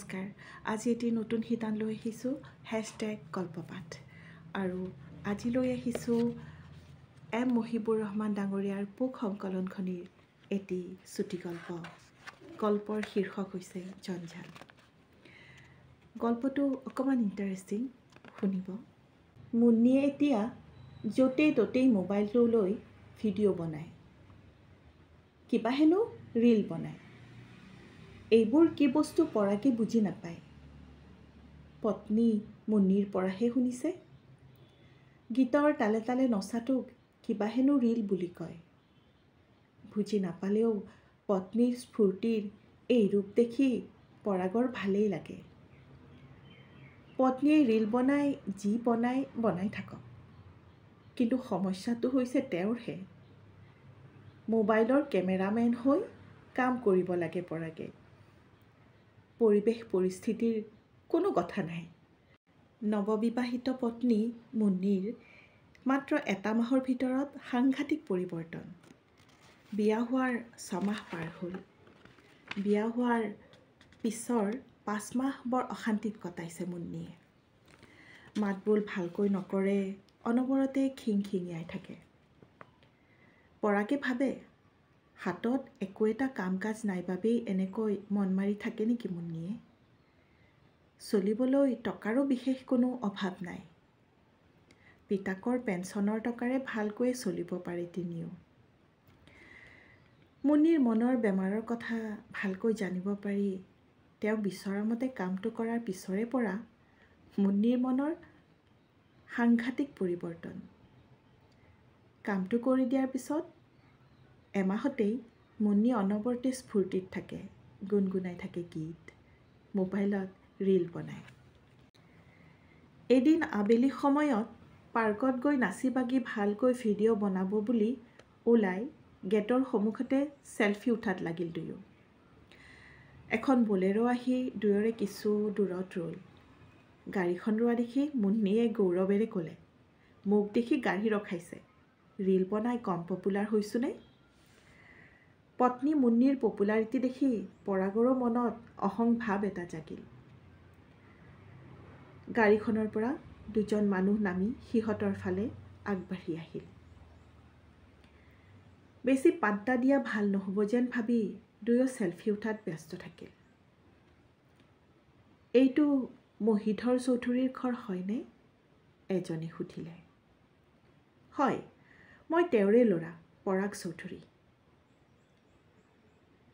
নমস্কাৰ। আজি এটি নতুন শিতান লৈ আহিছোঁ #গল্পপাঠ আৰু আজি লৈ আহিছোঁ এম মহিবুৰ ৰহমান ডাঙৰীয়াৰ পোক সংকলনখনিৰ এটি চুটি গল্প। গল্পৰ শীৰ্ষক হৈছে জঞ্জাল। গল্পটো অকণমান ইণ্টাৰেষ্টিং, শুনিব। মুন্নিয়ে এতিয়া য'তেই ত'তেই মোবাইলটো লৈ ভিডিঅ' বনায়, কিবা হেনো ৰীল বনায়। এইবোৰ কি বস্তু পৰাকে বুজি নাপায়। পত্নী মুন্নিৰ পৰাহে শুনিছে। গীতৰ তালে তালে নচাটোক কিবা হেনো ৰীল বুলি কয়। বুজি নাপালেও পত্নীৰ স্ফূৰ্তিৰ এই ৰূপ দেখি পৰাগৰ ভালেই লাগে। পত্নীয়ে ৰীল বনাই যি বনাই থাকক, কিন্তু সমস্যাটো হৈছে তেওঁৰহে। মোবাইলৰ কেমেৰামেন হৈ কাম কৰিব লাগে পৰাগে। পৰিৱেশ পৰিস্থিতিৰ কোনো কথা নাই। নৱবিবাহিত পত্নী মুন্নিৰ মাত্ৰ এটা মাহৰ ভিতৰত সাংঘাতিক পৰিৱৰ্তন। বিয়া হোৱাৰ 6 মাহ পাৰ হ'ল। বিয়া হোৱাৰ পিছৰ 5 মাহ বৰ অশান্তিত কটাইছে মুন্নিয়ে। মাতবোল ভালকৈ নকৰে, অনবৰতে খিংখিঙিয়াই থাকে। পৰাগে ভাবে, হাতত একো এটা কাম কাজ নাই বাবেই এনেকৈ মন মাৰি থাকে নেকি মুন্নিয়ে। চলিবলৈ টকাৰো বিশেষ কোনো অভাৱ নাই। পিতাকৰ পেঞ্চনৰ টকাৰে ভালকৈয়ে চলিব পাৰে তিনিও। মুন্নিৰ মনৰ বেমাৰৰ কথা ভালকৈ জানিব পাৰি তেওঁ বিচৰা মতে কামটো কৰাৰ পিছৰে পৰা মুন্নিৰ মনৰ সাংঘাতিক পৰিৱৰ্তন। কামটো কৰি দিয়াৰ পিছত এমাহতেই মুন্নি অনবৰতে স্ফূৰ্তিত থাকে, গুণগুণাই থাকে গীত, মোবাইলত ৰীল বনায়। এদিন আবেলি সময়ত পাৰ্কত গৈ নাচি বাগি ভালকৈ ভিডিঅ' বনাব বুলি ওলাই গেটৰ সন্মুখতে চেলফি উঠাত লাগিল দুয়ো। এখন বলেৰো আহি দুয়োৰে কিছু দূৰত ৰ'ল। গাড়ীখন ৰোৱা দেখি মুন্নিয়ে গৌৰৱেৰে ক'লে, মোক দেখি গাড়ী ৰখাইছে, ৰীল বনাই কম পপুলাৰ হৈছোনে? পত্নী মুন্নিৰ পপুলাৰিটি দেখি পৰাগৰো মনত অহং ভাৱ এটা জাগিল। গাড়ীখনৰ পৰা দুজন মানুহ নামি সিহঁতৰ ফালে আগবাঢ়ি আহিল। বেছি পাত্তা দিয়া ভাল নহ'ব যেন ভাবি দুয়ো চেলফি উঠাত ব্যস্ত থাকিল। এইটো মহিধৰ চৌধুৰীৰ ঘৰ হয়নে? এজনে সুধিলে। হয়, মই তেওঁৰে ল'ৰা পৰাগ চৌধুৰী।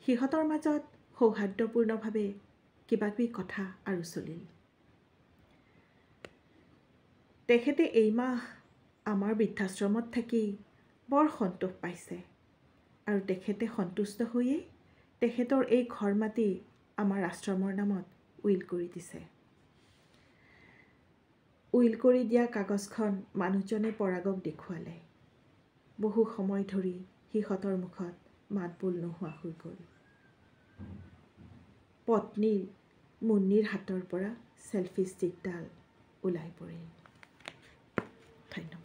সিহঁতৰ মাজত সৌহাৰ্দ্যপূৰ্ণভাৱে কিবাকিবি কথা আৰু চলিল। তেখেতে এইমাহ আমাৰ বৃদ্ধাশ্ৰমত থাকি বৰ সন্তোষ পাইছে আৰু তেখেতে সন্তুষ্ট হৈয়ে তেখেতৰ এই ঘৰ মাটি আমাৰ আশ্ৰমৰ নামত উইল কৰি দিছে। উইল কৰি দিয়া কাগজখন মানুহজনে পৰাগক দেখুৱালে। বহু সময় ধৰি সিহঁতৰ মুখত মাতবোল নোহোৱা হৈ গ'ল। পত্নীৰ মুন্নিৰ হাতৰ পৰা চেলফি ষ্টিকডাল ওলাই পৰিল। ধন্যবাদ।